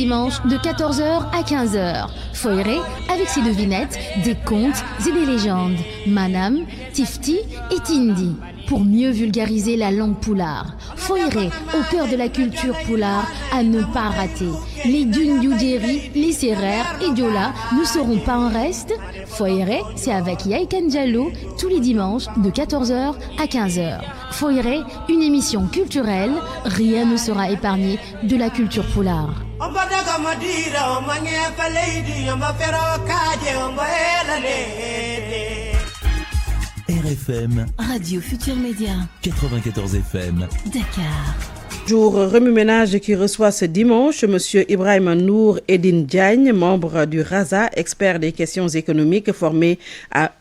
dimanches de 14 heures à 15 heures. Foiré avec ses devinettes, des contes et des légendes. Manam, Tifti et Tindi. Pour mieux vulgariser la langue poulard. Foiré au cœur de la culture poulard à ne pas rater. Les dunes d'Udjeri, les Serrères et Diola ne seront pas en reste. Foiré, c'est avec Yaïkan Diallo tous les dimanches de 14h à 15h. Foiré, une émission culturelle, rien ne sera épargné de la culture poulard. RFM Radio Futur Média 94 FM Dakar. Jour remue-ménage qui reçoit ce dimanche Monsieur Ibrahim Nour Edine Diagne, membre du RASA, expert des questions économiques, formé à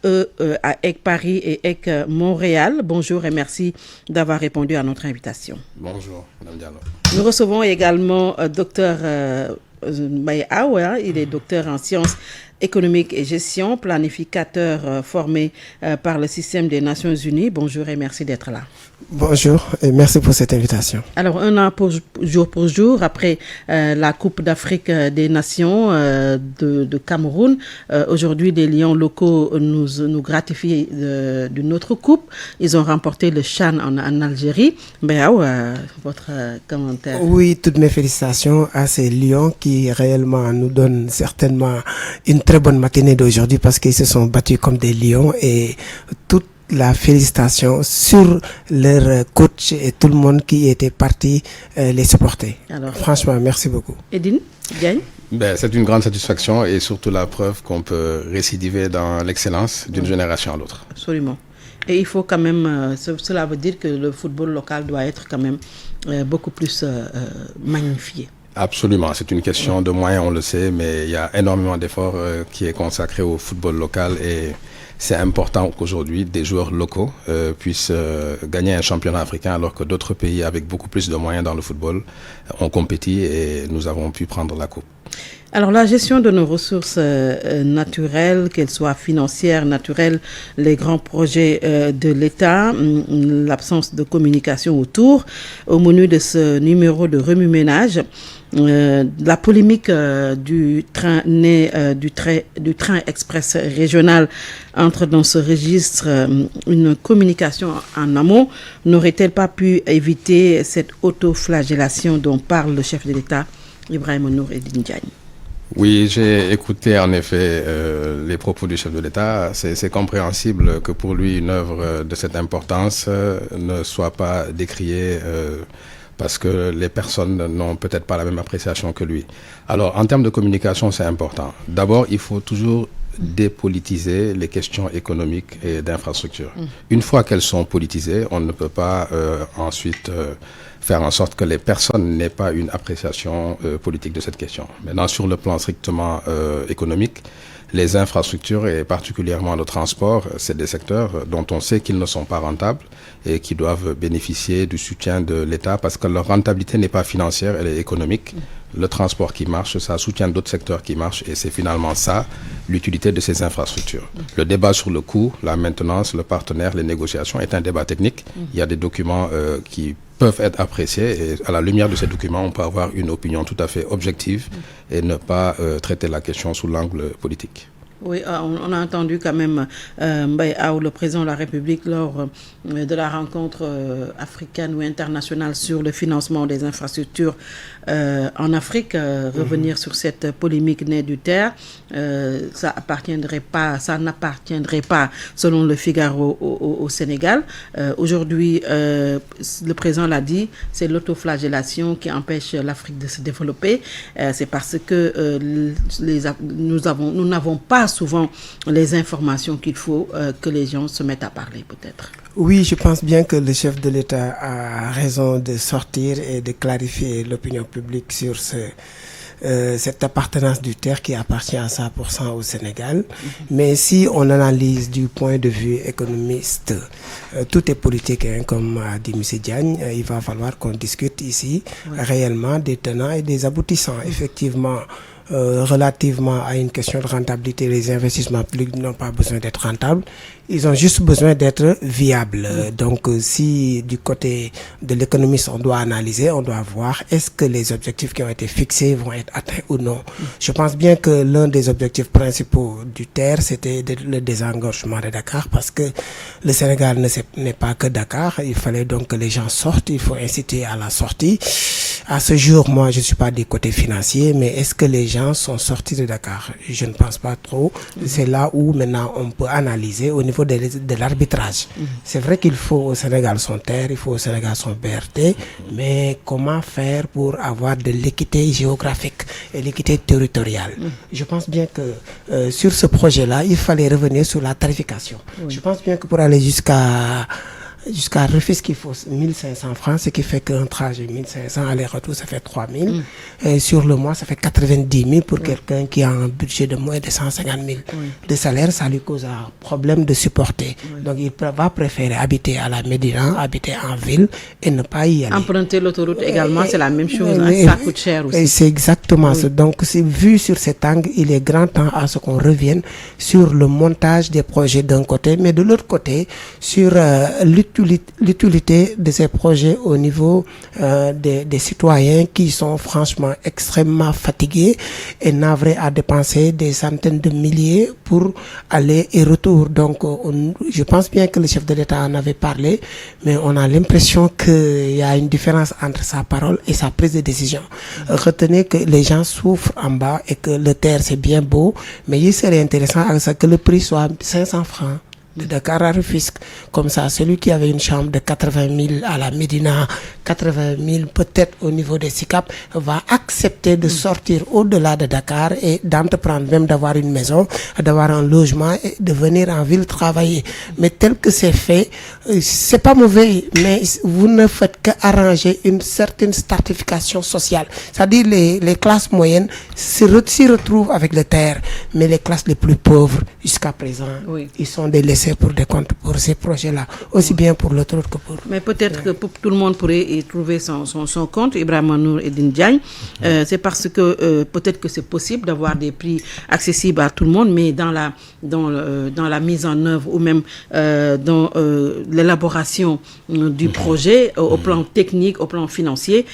EC Paris et EC Montréal. Bonjour et merci d'avoir répondu à notre invitation. Bonjour, Madame Diallo. Nous recevons également Dr Mbaye Awa, il est docteur en sciences économique et gestion, planificateur formé par le système des Nations Unies. Bonjour et merci d'être là. Bonjour et merci pour cette invitation. Alors, un an jour pour jour, après la Coupe d'Afrique des Nations de Cameroun, aujourd'hui, les Lions locaux nous gratifient d'une autre coupe. Ils ont remporté le CHAN en Algérie. Votre commentaire? Oui, toutes mes félicitations à ces Lions qui réellement nous donnent certainement une très bonne matinée d'aujourd'hui parce qu'ils se sont battus comme des lions et toute la félicitation sur leur coach et tout le monde qui était parti les supporter. Alors, franchement, merci beaucoup. Edine Diagne? C'est une grande satisfaction et surtout la preuve qu'on peut récidiver dans l'excellence d'une génération à l'autre. Absolument. Et il faut quand même, cela veut dire que le football local doit être quand même beaucoup plus magnifié. Absolument, c'est une question de moyens, on le sait, mais il y a énormément d'efforts qui est consacré au football local et c'est important qu'aujourd'hui des joueurs locaux puissent gagner un championnat africain alors que d'autres pays avec beaucoup plus de moyens dans le football ont compétit et nous avons pu prendre la coupe. Alors la gestion de nos ressources naturelles, qu'elles soient financières, naturelles, les grands projets de l'État, l'absence de communication autour, au menu de ce numéro de remue-ménage, la polémique du train du train express régional entre dans ce registre, une communication en amont, n'aurait-elle pas pu éviter cette autoflagellation dont parle le chef de l'État, Ibrahim Nour Edine Diagne? Oui, j'ai écouté en effet les propos du chef de l'État. C'est compréhensible que pour lui, une œuvre de cette importance ne soit pas décriée parce que les personnes n'ont peut-être pas la même appréciation que lui. Alors, en termes de communication, c'est important. D'abord, il faut toujours dépolitiser les questions économiques et d'infrastructure. Une fois qu'elles sont politisées, on ne peut pas ensuite faire en sorte que les personnes n'aient pas une appréciation politique de cette question. Maintenant, sur le plan strictement économique, les infrastructures et particulièrement le transport, c'est des secteurs dont on sait qu'ils ne sont pas rentables et qui doivent bénéficier du soutien de l'État parce que leur rentabilité n'est pas financière, elle est économique. Le transport qui marche, ça soutient d'autres secteurs qui marchent et c'est finalement ça, l'utilité de ces infrastructures. Le débat sur le coût, la maintenance, le partenaire, les négociations est un débat technique. Il y a des documents qui peuvent être appréciés et à la lumière de ces documents, on peut avoir une opinion tout à fait objective et ne pas traiter la question sous l'angle politique. Oui, on a entendu quand même Mbaye Aw, le président de la République, lors de la rencontre africaine ou internationale sur le financement des infrastructures en Afrique, revenir sur cette polémique née du terre. Ça n'appartiendrait pas, selon le Figaro, au Sénégal. Aujourd'hui, le président l'a dit, c'est l'autoflagellation qui empêche l'Afrique de se développer. C'est parce que nous n'avons pas souvent les informations qu'il faut que les gens se mettent à parler, peut-être. Oui, je pense bien que le chef de l'État a raison de sortir et de clarifier l'opinion publique sur cette appartenance du terre qui appartient à 100% au Sénégal. Mais si on analyse du point de vue économiste, tout est politique, hein, comme a dit M. Diagne. Il va falloir qu'on discute ici réellement des tenants et des aboutissants. Effectivement, relativement à une question de rentabilité, les investissements publics n'ont pas besoin d'être rentables, ils ont juste besoin d'être viables. Donc si du côté de l'économiste on doit analyser, on doit voir est-ce que les objectifs qui ont été fixés vont être atteints ou non. Je pense bien que l'un des objectifs principaux du TER, c'était le désengorgement de Dakar, parce que le Sénégal n'est pas que Dakar. Il fallait donc que les gens sortent, il faut inciter à la sortie. À ce jour, moi, je ne suis pas du côté financier, mais est-ce que les gens sont sortis de Dakar? Je ne pense pas trop. C'est là où maintenant on peut analyser au niveau de l'arbitrage. C'est vrai qu'il faut au Sénégal son TER, il faut au Sénégal son BRT, mais comment faire pour avoir de l'équité géographique et l'équité territoriale? Je pense bien que sur ce projet-là, il fallait revenir sur la tarification. Je pense bien que pour aller jusqu'à Rufisque, il faut 1500 francs, ce qui fait qu'un trajet 1500 aller-retour, ça fait 3000. Et sur le mois, ça fait 90 000 pour quelqu'un qui a un budget de moins de 150 000 de salaire. Ça lui cause un problème de supporter. Donc, il va préférer habiter à la Médina, habiter en ville et ne pas y aller. Emprunter l'autoroute également, c'est la même chose. Ça coûte cher aussi. Et c'est exactement ça. Donc, vu sur cet angle, il est grand temps à ce qu'on revienne sur le montage des projets d'un côté, mais de l'autre côté, sur l'utilité de ces projets au niveau des citoyens qui sont franchement extrêmement fatigués et navrés à dépenser des centaines de milliers pour aller et retour. Donc je pense bien que le chef de l'État en avait parlé, mais on a l'impression qu'il y a une différence entre sa parole et sa prise de décision. Retenez que les gens souffrent en bas et que le TER c'est bien beau, mais il serait intéressant que le prix soit 500 francs. De Dakar à Rufisque. Comme ça, celui qui avait une chambre de 80 000 à la Médina, 80 000 peut-être au niveau des SICAP, va accepter de sortir au-delà de Dakar et d'entreprendre même d'avoir une maison, d'avoir un logement et de venir en ville travailler. Mais tel que c'est fait, c'est pas mauvais, mais vous ne faites qu'arranger une certaine stratification sociale. C'est-à-dire les classes moyennes s'y retrouvent avec le TER, mais les classes les plus pauvres, jusqu'à présent, ils sont délaissés pour des comptes pour ces projets-là, aussi bien pour l'autre que pour... Mais peut-être que tout le monde pourrait y trouver son compte, Ibrahima Nour et Diagne. C'est parce que peut-être que c'est possible d'avoir des prix accessibles à tout le monde, mais dans la mise en œuvre ou même dans l'élaboration du projet, au plan technique, au plan financier,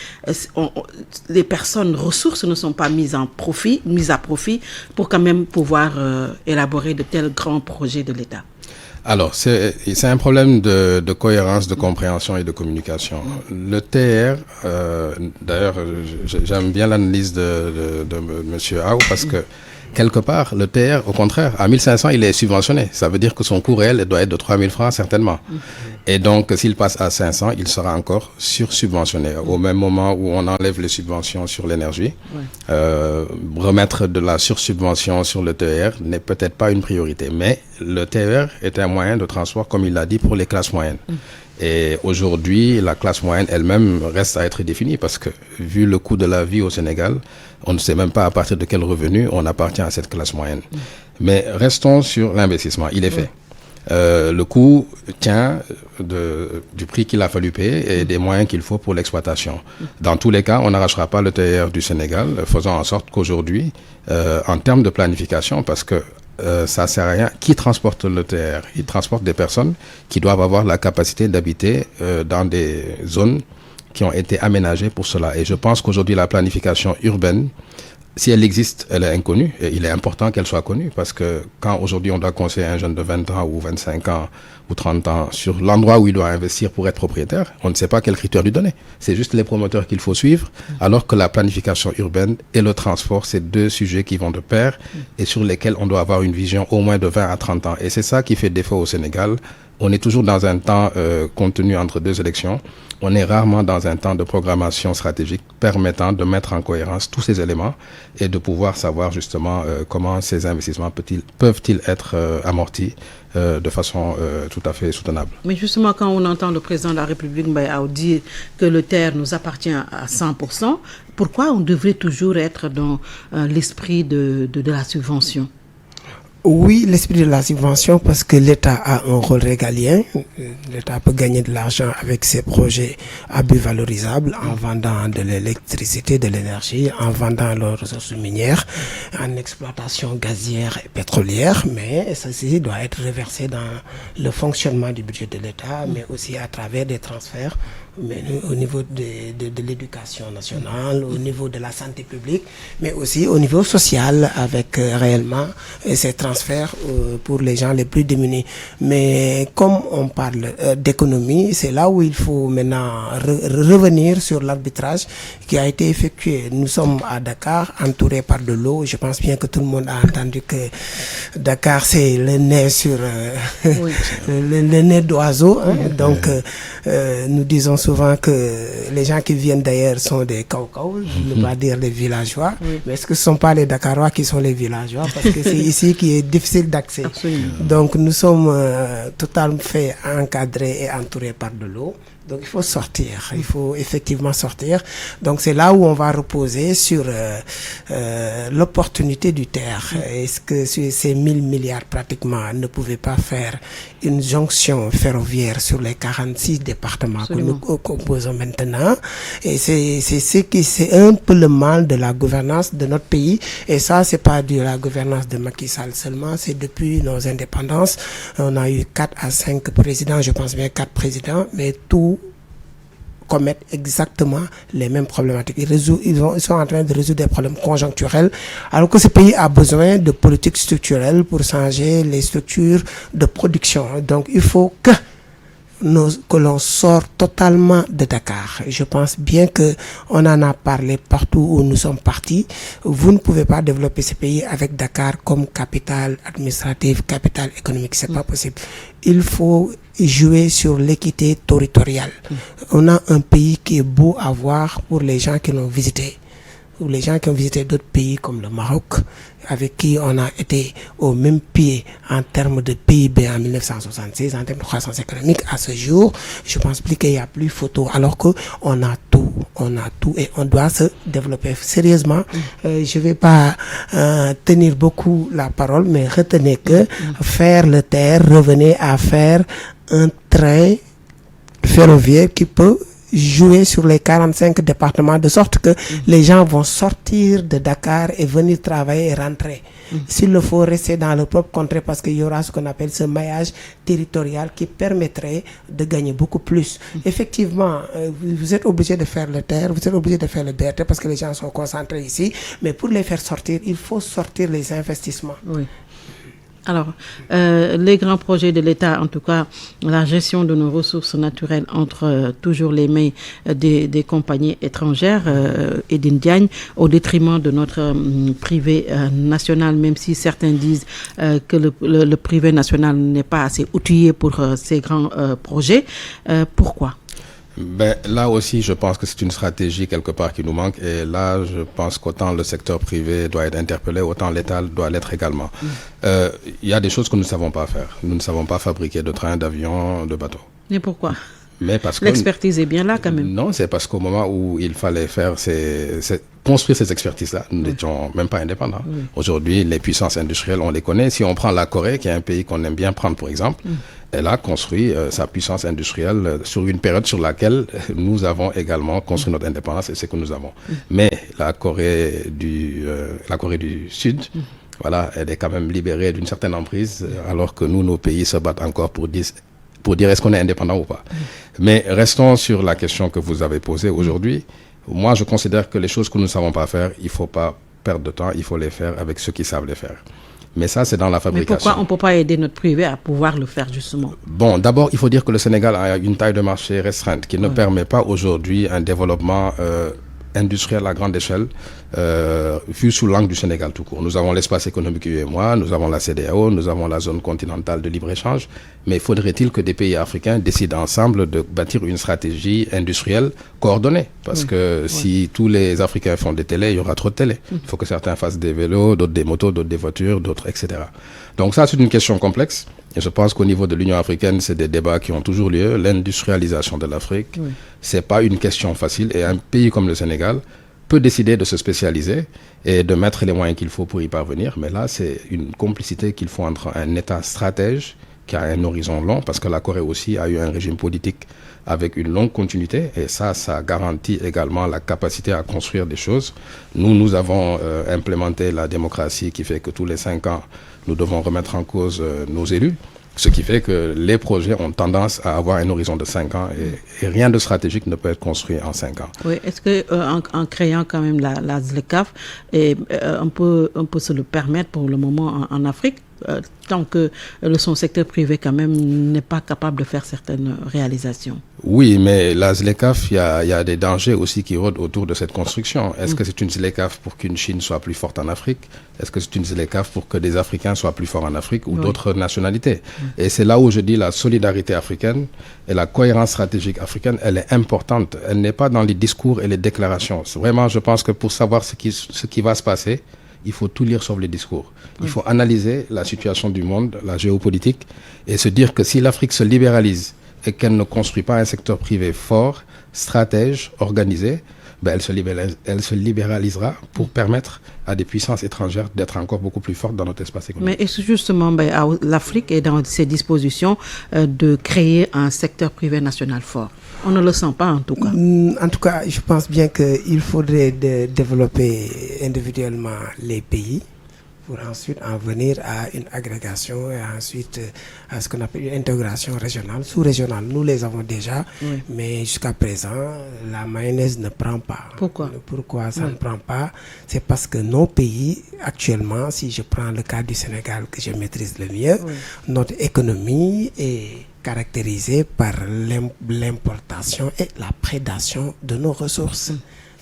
les personnes ressources ne sont pas mises à profit pour quand même pouvoir élaborer de tels grands projets de l'État. Alors, c'est un problème de cohérence, de compréhension et de communication. Le TER, d'ailleurs, j'aime bien l'analyse de Monsieur Aou parce que quelque part, le TER, au contraire, à 1500, il est subventionné. Ça veut dire que son coût réel doit être de 3000 francs, certainement. Et donc, s'il passe à 500, il sera encore sursubventionné. Au même moment où on enlève les subventions sur l'énergie, remettre de la sursubvention sur le TER n'est peut-être pas une priorité. Mais le TER est un moyen de transport, comme il l'a dit, pour les classes moyennes. Et aujourd'hui, la classe moyenne elle-même reste à être définie parce que, vu le coût de la vie au Sénégal, on ne sait même pas à partir de quel revenu on appartient à cette classe moyenne. Mais restons sur l'investissement. Il est fait. Le coût tient du prix qu'il a fallu payer et des moyens qu'il faut pour l'exploitation. Dans tous les cas, on n'arrachera pas le TER du Sénégal, faisant en sorte qu'aujourd'hui, en termes de planification, parce que ça sert à rien. Qui transporte le TER? Il transporte des personnes qui doivent avoir la capacité d'habiter dans des zones qui ont été aménagées pour cela. Et je pense qu'aujourd'hui, la planification urbaine, si elle existe, elle est inconnue. Et il est important qu'elle soit connue parce que quand aujourd'hui on doit conseiller un jeune de 20 ans ou 25 ans ou 30 ans sur l'endroit où il doit investir pour être propriétaire, on ne sait pas quels critères lui donner. C'est juste les promoteurs qu'il faut suivre, alors que la planification urbaine et le transport, c'est deux sujets qui vont de pair et sur lesquels on doit avoir une vision au moins de 20 à 30 ans. Et c'est ça qui fait défaut au Sénégal. On est toujours dans un temps contenu entre deux élections. On est rarement dans un temps de programmation stratégique permettant de mettre en cohérence tous ces éléments et de pouvoir savoir justement comment ces investissements peuvent-ils être amortis de façon tout à fait soutenable. Mais justement, quand on entend le président de la République Mbaye Aou dire que le TER nous appartient à 100%, pourquoi on devrait toujours être dans l'esprit de la subvention? Oui, l'esprit de la subvention, parce que l'État a un rôle régalien. L'État peut gagner de l'argent avec ses projets à but valorisable en vendant de l'électricité, de l'énergie, en vendant leurs ressources minières, en exploitation gazière et pétrolière, mais ceci doit être reversé dans le fonctionnement du budget de l'État, mais aussi à travers des transferts, mais au niveau de l'éducation nationale, au niveau de la santé publique, mais aussi au niveau social avec réellement ces transferts pour les gens les plus démunis. Mais comme on parle d'économie, c'est là où il faut maintenant revenir sur l'arbitrage qui a été effectué. Nous sommes à Dakar, entourés par de l'eau. Je pense bien que tout le monde a entendu que Dakar, c'est le nez sur oui. le nez d'oiseau. Hein. Donc, nous disons souvent que les gens qui viennent d'ailleurs sont des Kaw-Kaw, ne pas dire les villageois. Oui. Mais est-ce que ce ne sont pas les Dakarois qui sont les villageois? Parce que c'est ici qui est difficile d'accès. Donc nous sommes totalement fait encadrés et entourés par de l'eau. Donc il faut sortir, il faut effectivement sortir. Donc c'est là où on va reposer sur l'opportunité du terre. Est-ce que ces 1000 milliards pratiquement ne pouvaient pas faire une jonction ferroviaire sur les 46 départements Absolument. Que nous composons maintenant? Et c'est un peu le mal de la gouvernance de notre pays. Et ça, c'est pas de la gouvernance de Macky Sall seulement, c'est depuis nos indépendances. On a eu 4 à 5 présidents, je pense bien 4 présidents, mais tout commettent exactement les mêmes problématiques. Ils sont en train de résoudre des problèmes conjoncturels, alors que ce pays a besoin de politiques structurelles pour changer les structures de production. Donc, il faut que l'on sort totalement de Dakar. Je pense bien que on en a parlé partout où nous sommes partis. Vous ne pouvez pas développer ce pays avec Dakar comme capitale administrative, capitale économique. C'est pas possible. Il faut jouer sur l'équité territoriale. On a un pays qui est beau à voir pour les gens qui l'ont visité. Ou les gens qui ont visité d'autres pays comme le Maroc, avec qui on a été au même pied en termes de PIB en 1966, en termes de croissance économique. À ce jour, je pense plus qu'il n'y a plus photo, alors qu'on a tout et on doit se développer sérieusement. Je vais pas tenir beaucoup la parole, mais retenez que faire le terre, revenez à faire un train ferroviaire qui peut jouer sur les 45 départements de sorte que les gens vont sortir de Dakar et venir travailler et rentrer. S'il le faut, rester dans leur propre contrée parce qu'il y aura ce qu'on appelle ce maillage territorial qui permettrait de gagner beaucoup plus. Effectivement, vous êtes obligé de faire le terre, vous êtes obligé de faire le BRT parce que les gens sont concentrés ici, mais pour les faire sortir, il faut sortir les investissements. Oui. Alors, les grands projets de l'État, en tout cas, la gestion de nos ressources naturelles entre toujours les mains des compagnies étrangères et d'Indiagne au détriment de notre privé national, même si certains disent que le privé national n'est pas assez outillé pour ces grands projets. Pourquoi ? Ben, là aussi, je pense que c'est une stratégie quelque part qui nous manque. Et là, je pense qu'autant le secteur privé doit être interpellé, autant l'État doit l'être également. Il y a des choses que nous ne savons pas faire. Nous ne savons pas fabriquer de trains, d'avions, de bateaux. Mais pourquoi ? Mais parce que l'expertise est bien là quand même. Non, c'est parce qu'au moment où il fallait faire construire ces expertises-là, nous n'étions même pas indépendants. Aujourd'hui, les puissances industrielles, on les connaît. Si on prend la Corée, qui est un pays qu'on aime bien prendre pour exemple, elle a construit sa puissance industrielle sur une période sur laquelle nous avons également construit notre indépendance et c'est que nous avons. Mais la Corée du Sud, voilà, elle est quand même libérée d'une certaine emprise, alors que nous, nos pays se battent encore pour dire est-ce qu'on est indépendant ou pas. Mais restons sur la question que vous avez posée aujourd'hui. Moi, je considère que les choses que nous ne savons pas faire, il ne faut pas perdre de temps, il faut les faire avec ceux qui savent les faire. Mais ça, c'est dans la fabrication. Mais pourquoi on ne peut pas aider notre privé à pouvoir le faire, justement ? Bon, d'abord, il faut dire que le Sénégal a une taille de marché restreinte qui ne permet pas aujourd'hui un développement industriel à grande échelle vu sous l'angle du Sénégal tout court. Nous avons l'espace économique UEMOA, nous avons la CEDEAO, nous avons la zone continentale de libre-échange, mais faudrait-il que des pays africains décident ensemble de bâtir une stratégie industrielle coordonnée? Parce que si tous les Africains font des télés, il y aura trop de télés. Il faut que certains fassent des vélos, d'autres des motos, d'autres des voitures, d'autres, etc. Donc ça, c'est une question complexe. Et je pense qu'au niveau de l'Union africaine, c'est des débats qui ont toujours lieu. L'industrialisation de l'Afrique, c'est pas une question facile. Et un pays comme le Sénégal, peut décider de se spécialiser et de mettre les moyens qu'il faut pour y parvenir. Mais là, c'est une complicité qu'il faut entre un État stratège qui a un horizon long, parce que la Corée aussi a eu un régime politique avec une longue continuité, et ça garantit également la capacité à construire des choses. Nous avons implémenté la démocratie qui fait que tous les 5 ans, nous devons remettre en cause nos élus. Ce qui fait que les projets ont tendance à avoir un horizon de 5 ans et rien de stratégique ne peut être construit en 5 ans. Oui, est-ce que en créant quand même la ZLECAf, on peut se le permettre pour le moment en Afrique, tant que son secteur privé quand même n'est pas capable de faire certaines réalisations? Oui, mais la ZLECAf, il y a des dangers aussi qui rôdent autour de cette construction. Est-ce que c'est une ZLECAf pour qu'une Chine soit plus forte en Afrique? Est-ce que c'est une ZLECAf pour que des Africains soient plus forts en Afrique ou d'autres nationalités? Et c'est là où je dis la solidarité africaine et la cohérence stratégique africaine, elle est importante. Elle n'est pas dans les discours et les déclarations. Vraiment, je pense que pour savoir ce qui va se passer, il faut tout lire sauf les discours. Il faut analyser la situation du monde, la géopolitique, et se dire que si l'Afrique se libéralise et qu'elle ne construit pas un secteur privé fort, stratège, organisé, elle se libéralisera pour permettre à des puissances étrangères d'être encore beaucoup plus fortes dans notre espace économique. Mais est-ce justement l'Afrique est dans ses dispositions de créer un secteur privé national fort? On ne le sent pas en tout cas. En tout cas, je pense bien qu'il faudrait développer individuellement les pays pour ensuite en venir à une agrégation et ensuite à ce qu'on appelle une intégration régionale, sous-régionale. Nous les avons déjà, mais jusqu'à présent, la mayonnaise ne prend pas. Pourquoi ça ne prend pas? C'est parce que nos pays, actuellement, si je prends le cas du Sénégal que je maîtrise le mieux, notre économie est caractérisée par l'importation et la prédation de nos ressources.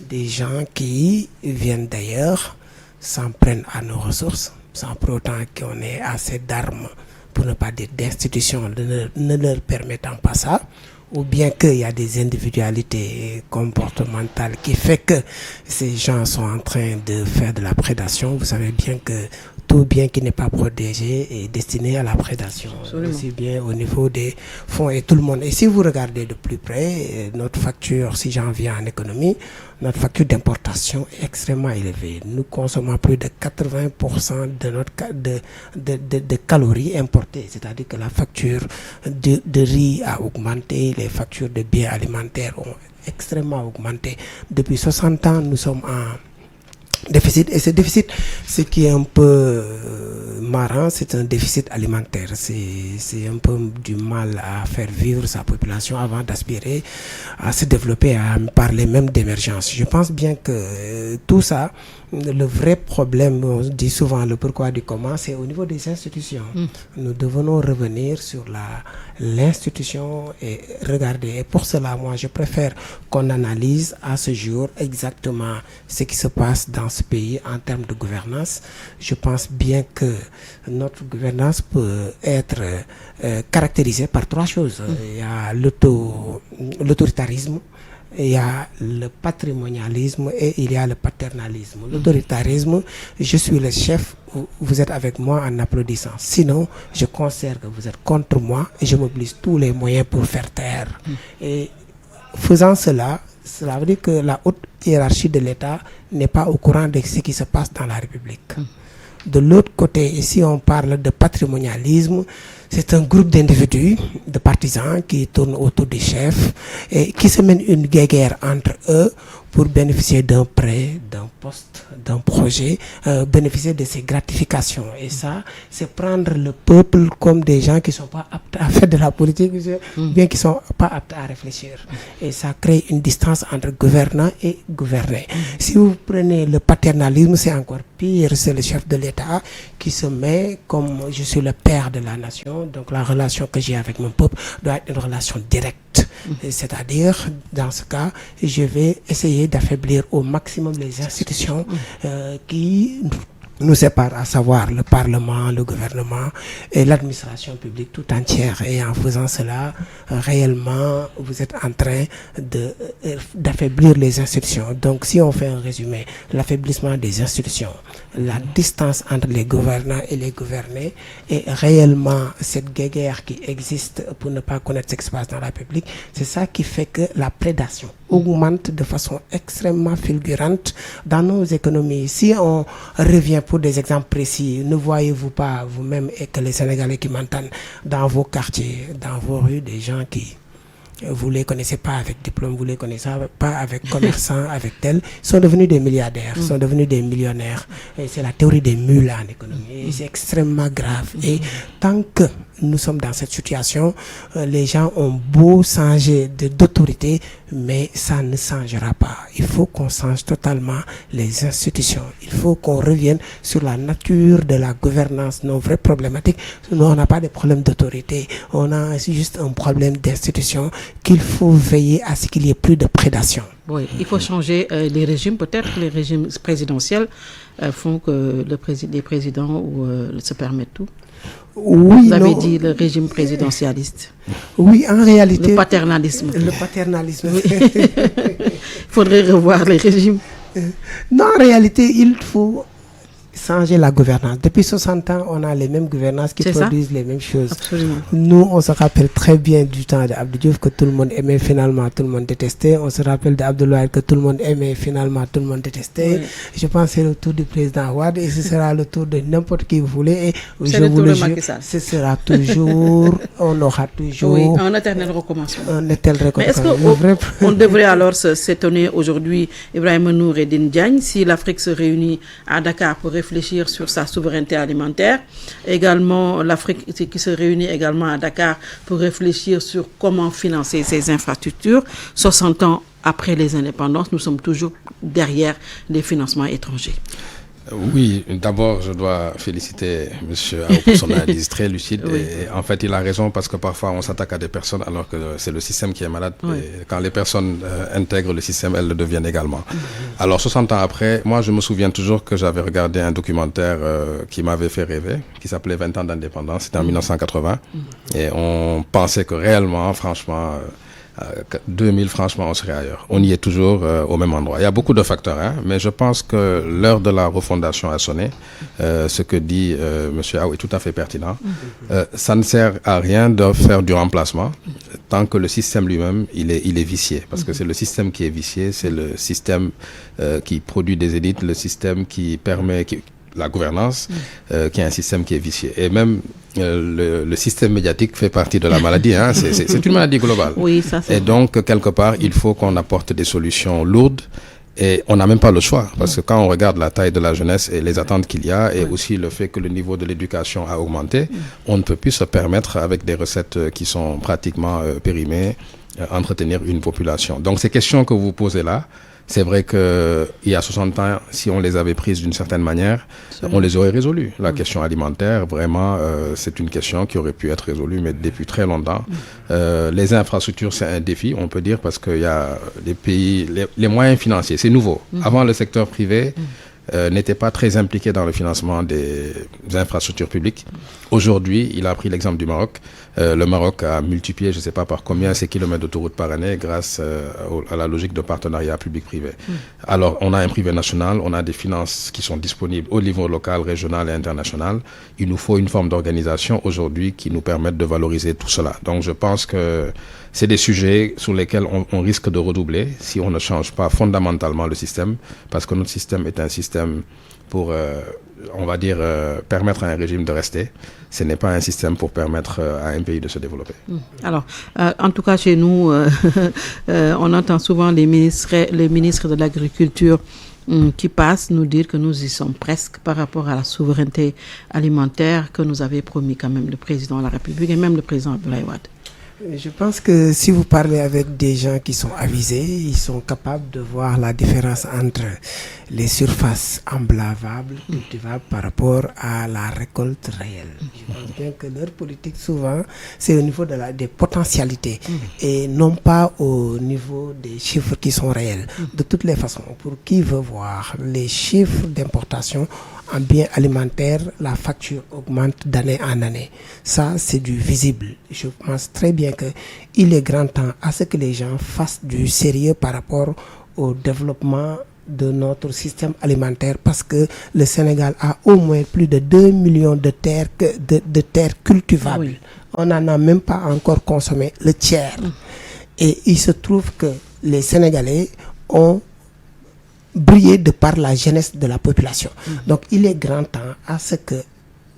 Des gens qui viennent d'ailleurs s'en prennent à nos ressources, sans pour autant qu'on ait assez d'armes, pour ne pas dire d'institutions, ne leur permettant pas ça, ou bien qu'il y a des individualités comportementales qui fait que ces gens sont en train de faire de la prédation. Vous savez bien que tout bien qui n'est pas protégé est destiné à la prédation, aussi bien au niveau des fonds et tout le monde. Et si vous regardez de plus près, notre facture, si j'en viens en économie, notre facture d'importation est extrêmement élevée. Nous consommons plus de 80% de calories importées. C'est-à-dire que la facture de riz a augmenté, les factures de biens alimentaires ont extrêmement augmenté. Depuis 60 ans, nous sommes en déficit. Et ce déficit, ce qui est un peu marrant, c'est un déficit alimentaire. C'est un peu du mal à faire vivre sa population avant d'aspirer à se développer, à parler même d'émergence. Je pense bien que tout ça, le vrai problème, on dit souvent le pourquoi du comment, c'est au niveau des institutions. Nous devons revenir sur l'institution et regarder. Et pour cela, moi, je préfère qu'on analyse à ce jour exactement ce qui se passe dans ce pays en termes de gouvernance. Je pense bien que notre gouvernance peut être caractérisée par 3 choses. Il y a l'autoritarisme, il y a le patrimonialisme et il y a le paternalisme. L'autoritarisme, je suis le chef, vous êtes avec moi en applaudissant. Sinon, je considère que vous êtes contre moi et je mobilise tous les moyens pour faire taire. Et faisant cela veut dire que la haute hiérarchie de l'État n'est pas au courant de ce qui se passe dans la République. De l'autre côté, si on parle de patrimonialisme, c'est un groupe d'individus, de partisans qui tournent autour des chefs et qui se mènent une guerre entre eux pour bénéficier d'un prêt, d'un poste, d'un projet, bénéficier de ces gratifications. Et ça, c'est prendre le peuple comme des gens qui ne sont pas aptes à faire de la politique, bien qui ne sont pas aptes à réfléchir. Et ça crée une distance entre gouvernants et gouvernés. Si vous prenez le paternalisme, c'est encore pire. C'est le chef de l'État qui se met comme je suis le père de la nation. Donc la relation que j'ai avec mon peuple doit être une relation directe. C'est-à-dire, dans ce cas, je vais essayer d'affaiblir au maximum les institutions qui nous sépare, à savoir le Parlement, le gouvernement et l'administration publique tout entière. Et en faisant cela, réellement, vous êtes en train d'affaiblir les institutions. Donc, si on fait un résumé, l'affaiblissement des institutions, la distance entre les gouvernants et les gouvernés, et réellement cette guéguerre qui existe pour ne pas connaître ce qui se passe dans la République, c'est ça qui fait que la prédation augmente de façon extrêmement fulgurante dans nos économies. Si on revient pour des exemples précis, ne voyez-vous pas vous-même et que les Sénégalais qui m'entendent dans vos quartiers, dans vos rues, des gens qui vous les connaissez pas avec diplôme, vous les connaissez pas avec commerçant, avec tel, sont devenus des milliardaires, sont devenus des millionnaires. Et c'est la théorie des mules en économie. Et c'est extrêmement grave. Et tant que nous sommes dans cette situation, les gens ont beau changer d'autorité, mais ça ne changera pas. Il faut qu'on change totalement les institutions. Il faut qu'on revienne sur la nature de la gouvernance, nos vraies problématiques. Nous, on n'a pas de problème d'autorité. On a juste un problème d'institution qu'il faut veiller à ce qu'il y ait plus de prédation. Oui, il faut changer les régimes. Peut-être que les régimes présidentiels font que les présidents se permettent tout. Oui, vous avez dit le régime présidentialiste. Oui, en réalité... Le paternalisme. Le paternalisme. Oui. Il faudrait revoir les régimes. Non, en réalité, il faut changer la gouvernance. Depuis 60 ans, on a les mêmes gouvernances qui produisent les mêmes choses. Absolument. Nous, on se rappelle très bien du temps d'Abdou Diouf que tout le monde aimait, finalement tout le monde détestait. On se rappelle d'Abdoulaye Wade que tout le monde aimait, finalement tout le monde détestait. Oui. Je pense que c'est le tour du président Wade et ce sera le tour de n'importe qui vous voulez. Et c'est le tour de Macky Sall. Ce sera toujours, on aura toujours... Oui, un éternel recommencement. Un éternel recommencement. Mais est-ce qu'on devrait alors s'étonner aujourd'hui, Ibrahim Nour et Din Diagne, si l'Afrique se réunit à Dakar pour réfléchir sur sa souveraineté alimentaire, également l'Afrique qui se réunit également à Dakar pour réfléchir sur comment financer ses infrastructures. 60 ans après les indépendances, nous sommes toujours derrière les financements étrangers. Oui, d'abord, je dois féliciter M. Aou pour son analyse très lucide. Oui. Et en fait, il a raison parce que parfois, on s'attaque à des personnes alors que c'est le système qui est malade. Oui. Et quand les personnes intègrent le système, elles le deviennent également. Alors, 60 ans après, moi, je me souviens toujours que j'avais regardé un documentaire qui m'avait fait rêver, qui s'appelait 20 ans d'indépendance. C'était en 1980. Et on pensait que réellement, franchement... 2000, franchement, on serait ailleurs. On y est toujours au même endroit. Il y a beaucoup de facteurs, hein, mais je pense que l'heure de la refondation a sonné. Ce que dit M. Aou est tout à fait pertinent. Ça ne sert à rien de faire du remplacement tant que le système lui-même, il est vicié. Parce que c'est le système qui est vicié, c'est le système qui produit des élites, le système qui permet... la gouvernance, qui est un système qui est vicié. Et même le système médiatique fait partie de la maladie. Hein. C'est une maladie globale. Oui, ça, c'est... Et donc, quelque part, il faut qu'on apporte des solutions lourdes. Et on n'a même pas le choix. Parce que quand on regarde la taille de la jeunesse et les attentes qu'il y a, et aussi le fait que le niveau de l'éducation a augmenté, on ne peut plus se permettre, avec des recettes qui sont pratiquement périmées, entretenir une population. Donc, ces questions que vous posez là, c'est vrai qu'il y a 60 ans, si on les avait prises d'une certaine manière, on les aurait résolues. La question alimentaire, vraiment, c'est une question qui aurait pu être résolue, mais depuis très longtemps. Les infrastructures, c'est un défi, on peut dire, parce qu'il y a les pays, les moyens financiers, c'est nouveau. Avant, le secteur privé n'était pas très impliqué dans le financement des infrastructures publiques. Aujourd'hui, il a pris l'exemple du Maroc. Le Maroc a multiplié, je ne sais pas par combien, ses kilomètres d'autoroute par année grâce à la logique de partenariat public-privé. Alors, on a un privé national, on a des finances qui sont disponibles au niveau local, régional et international. Il nous faut une forme d'organisation aujourd'hui qui nous permette de valoriser tout cela. Donc, je pense que c'est des sujets sur lesquels on risque de redoubler si on ne change pas fondamentalement le système, parce que notre système est un système pour, on va dire, permettre à un régime de rester. Ce n'est pas un système pour permettre à un pays de se développer. Alors, en tout cas, chez nous, on entend souvent les ministres de l'Agriculture qui passent nous dire que nous y sommes presque par rapport à la souveraineté alimentaire que nous avait promis quand même le président de la République et même le président Abdoulaye Wade. Je pense que si vous parlez avec des gens qui sont avisés, ils sont capables de voir la différence entre les surfaces emblavables, cultivables par rapport à la récolte réelle. Je pense bien que leur politique, souvent, c'est au niveau des potentialités et non pas au niveau des chiffres qui sont réels. De toutes les façons, pour qui veut voir les chiffres d'importation en biens alimentaires, la facture augmente d'année en année. Ça, c'est du visible. Je pense très bien qu'il est grand temps à ce que les gens fassent du sérieux par rapport au développement de notre système alimentaire, parce que le Sénégal a au moins plus de 2 millions de terres cultivables. Oui. On n'en a même pas encore consommé le tiers. Et il se trouve que les Sénégalais ont brillé de par la jeunesse de la population. Donc il est grand temps à ce que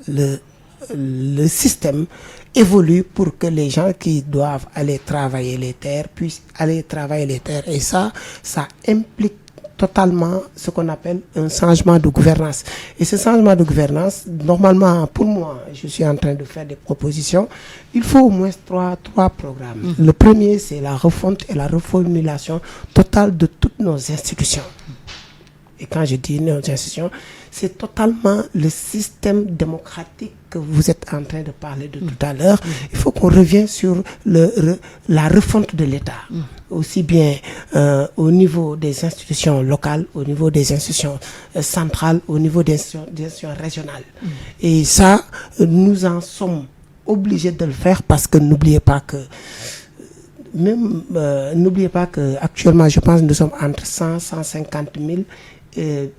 le système évolue pour que les gens qui doivent aller travailler les terres puissent aller travailler les terres. Et ça implique totalement ce qu'on appelle un changement de gouvernance. Et ce changement de gouvernance, normalement, pour moi, je suis en train de faire des propositions. Il faut au moins trois programmes. Le premier, c'est la refonte et la reformulation totale de toutes nos institutions. Et quand je dis nos institutions, c'est totalement le système démocratique que vous êtes en train de parler de tout à l'heure. Il faut qu'on revienne sur la refonte de l'État, aussi bien au niveau des institutions locales, au niveau des institutions centrales, au niveau des institutions régionales. Et ça, nous en sommes obligés de le faire, parce que n'oubliez pas que actuellement, je pense que nous sommes entre 100 et 150 000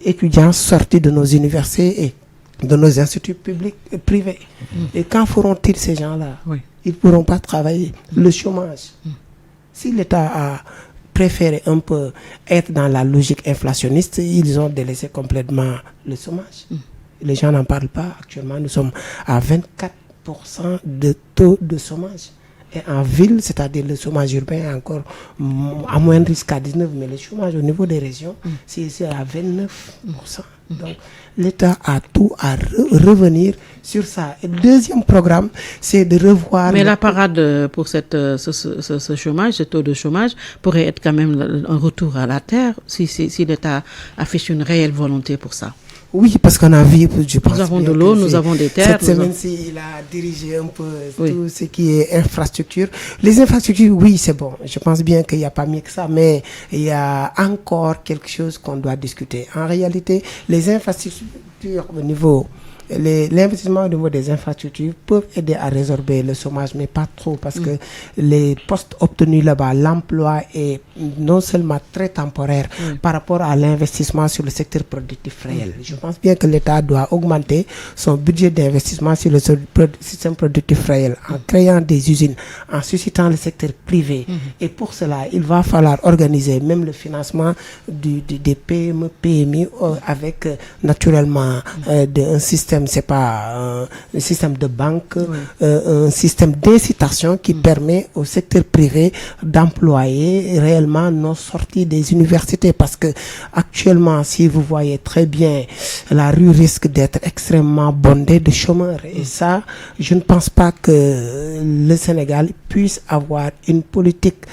étudiants sortis de nos universités et de nos instituts publics et privés. Et quand feront-ils ces gens-là? Ils ne pourront pas travailler. Le chômage. Si l'État a préféré un peu être dans la logique inflationniste, ils ont délaissé complètement le chômage. Les gens n'en parlent pas. Actuellement, nous sommes à 24% de taux de chômage. Et en ville, c'est-à-dire le chômage urbain est encore à moindre risque à 19%, mais le chômage au niveau des régions, c'est à 29%. Donc, l'État a tout à revenir sur ça. Et le deuxième programme, c'est de revoir... Mais la parade pour ce chômage, ce taux de chômage, pourrait être quand même un retour à la terre si l'État affiche une réelle volonté pour ça. Oui, parce qu'on a vu, je pense. Nous avons de l'eau, nous avons des terres. Cette semaine-ci, il a dirigé un peu tout ce qui est infrastructure. Les infrastructures, oui, c'est bon. Je pense bien qu'il n'y a pas mieux que ça, mais il y a encore quelque chose qu'on doit discuter. En réalité, les infrastructures au niveau... L'investissement au niveau des infrastructures peuvent aider à résorber le chômage, mais pas trop, parce que les postes obtenus là-bas, l'emploi est non seulement très temporaire par rapport à l'investissement sur le secteur productif réel. Je pense bien que l'État doit augmenter son budget d'investissement sur le système productif réel en créant des usines, en suscitant le secteur privé. Et pour cela, il va falloir organiser même le financement des PME, PMI avec naturellement un système, c'est pas un système de banque, un système d'incitation qui permet au secteur privé d'employer réellement nos sorties des universités, parce que actuellement, si vous voyez très bien, la rue risque d'être extrêmement bondée de chômeurs, et ça, je ne pense pas que le Sénégal puisse avoir une politique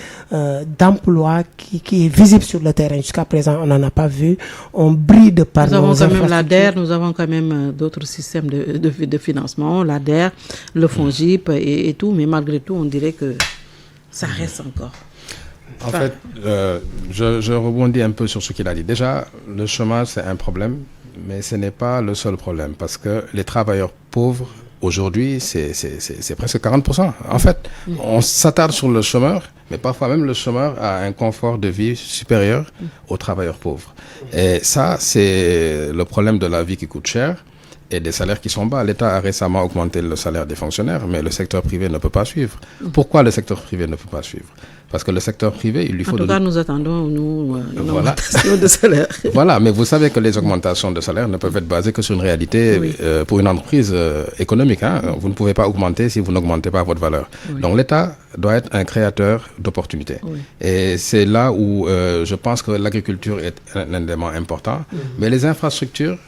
d'emploi qui est visible sur le terrain. Jusqu'à présent, on n'en a pas vu. On brille de par nos infrastructures. Nous avons quand même l'ADER, nous avons quand même d'autres systèmes de financement, l'ADER, le FONGIP et tout, mais malgré tout, on dirait que ça reste encore. En fait, je rebondis un peu sur ce qu'il a dit. Déjà, le chômage, c'est un problème, mais ce n'est pas le seul problème, parce que les travailleurs pauvres, aujourd'hui, c'est presque 40%. En fait, on s'attarde sur le chômeur, mais parfois même le chômeur a un confort de vie supérieur aux travailleurs pauvres. Et ça, c'est le problème de la vie qui coûte cher et des salaires qui sont bas. L'État a récemment augmenté le salaire des fonctionnaires, mais le secteur privé ne peut pas suivre. Pourquoi le secteur privé ne peut pas suivre? Parce que le secteur privé, il lui faut... En tout cas, nous attendons, une augmentation de salaire. Voilà, mais vous savez que les augmentations de salaire ne peuvent être basées que sur une réalité pour une entreprise économique. Hein. Vous ne pouvez pas augmenter si vous n'augmentez pas votre valeur. Donc l'État doit être un créateur d'opportunités. Et c'est là où je pense que l'agriculture est un élément important. Mais les infrastructures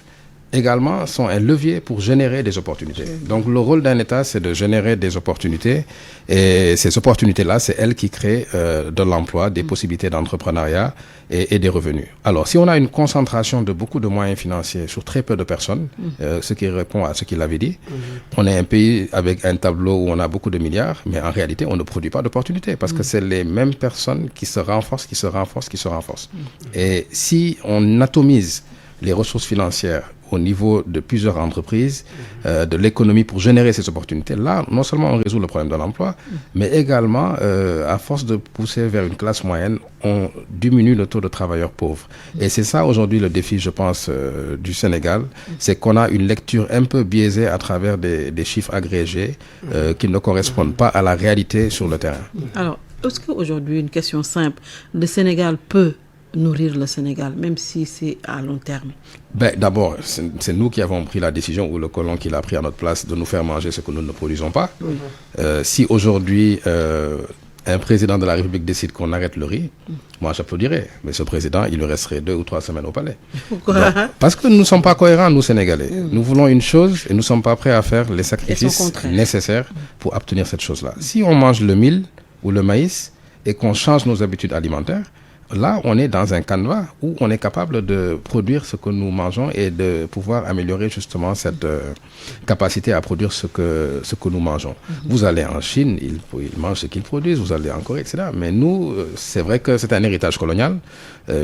également sont un levier pour générer des opportunités. Donc le rôle d'un État, c'est de générer des opportunités, et ces opportunités-là, c'est elles qui créent de l'emploi, des possibilités d'entrepreneuriat et des revenus. Alors si on a une concentration de beaucoup de moyens financiers sur très peu de personnes, ce qui répond à ce qu'il avait dit, on est un pays avec un tableau où on a beaucoup de milliards, mais en réalité, on ne produit pas d'opportunités, parce que c'est les mêmes personnes qui se renforcent. Et si on atomise les ressources financières au niveau de plusieurs entreprises, de l'économie pour générer ces opportunités. Là, non seulement on résout le problème de l'emploi, mais également, à force de pousser vers une classe moyenne, on diminue le taux de travailleurs pauvres. Et c'est ça aujourd'hui le défi, je pense, du Sénégal, c'est qu'on a une lecture un peu biaisée à travers des chiffres agrégés qui ne correspondent pas à la réalité sur le terrain. Alors, est-ce qu'aujourd'hui, une question simple, le Sénégal peut nourrir le Sénégal, même si c'est à long terme? D'abord, c'est nous qui avons pris la décision, ou le colon qui l'a pris à notre place, de nous faire manger ce que nous ne produisons pas. Oui. Si aujourd'hui, un président de la République décide qu'on arrête le riz, moi j'applaudirais. Mais ce président, il lui resterait 2 ou 3 semaines au palais. Pourquoi? Donc, parce que nous ne sommes pas cohérents, nous Sénégalais. Nous voulons une chose et nous ne sommes pas prêts à faire les sacrifices nécessaires pour obtenir cette chose-là. Si on mange le mil ou le maïs et qu'on change nos habitudes alimentaires, là, on est dans un canevas où on est capable de produire ce que nous mangeons et de pouvoir améliorer justement cette capacité à produire ce que nous mangeons. Vous allez en Chine, ils mangent ce qu'ils produisent, vous allez en Corée, etc. Mais nous, c'est vrai que c'est un héritage colonial